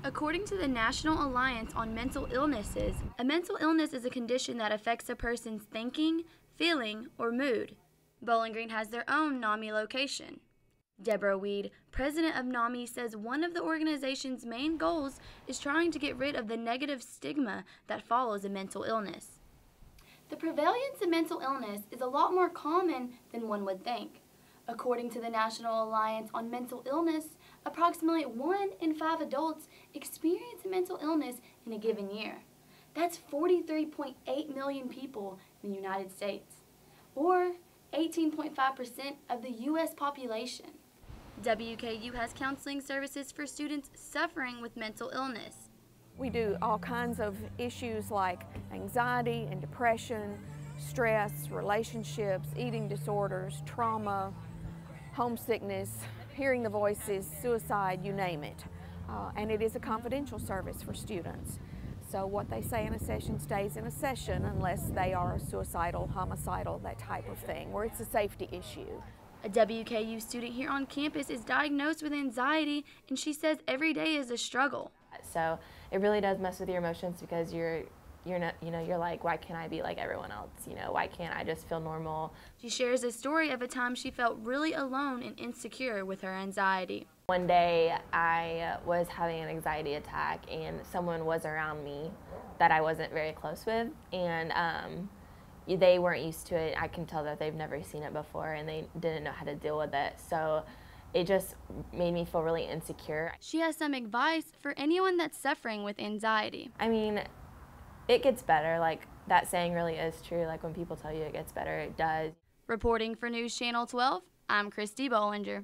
According to the National Alliance on Mental Illnesses, a mental illness is a condition that affects a person's thinking, feeling, or mood. Bowling Green has their own NAMI location. Deborah Weed, president of NAMI, says one of the organization's main goals is trying to get rid of the negative stigma that follows a mental illness. The prevalence of mental illness is a lot more common than one would think. According to the National Alliance on Mental Illness, approximately 1 in 5 adults experience a mental illness in a given year. That's 43.8 million people in the United States, or 18.5% of the U.S. population. WKU has counseling services for students suffering with mental illness. We do all kinds of issues like anxiety and depression, stress, relationships, eating disorders, trauma, homesickness, hearing the voices, suicide, you name it. And it is a confidential service for students. So what they say in a session stays in a session unless they are suicidal, homicidal, that type of thing, where it's a safety issue. A WKU student here on campus is diagnosed with anxiety, and she says every day is a struggle. So it really does mess with your emotions because you're not, you're like, why can't I be like everyone else? Why can't I just feel normal? She shares a story of a time she felt really alone and insecure with her anxiety. One day I was having an anxiety attack and someone was around me that I wasn't very close with, and they weren't used to it. I can tell that they've never seen it before and they didn't know how to deal with it. So it just made me feel really insecure. She has some advice for anyone that's suffering with anxiety. I mean, it gets better. Like, that saying really is true. Like, when people tell you it gets better, it does. Reporting for News Channel 12, I'm Christy Bollinger.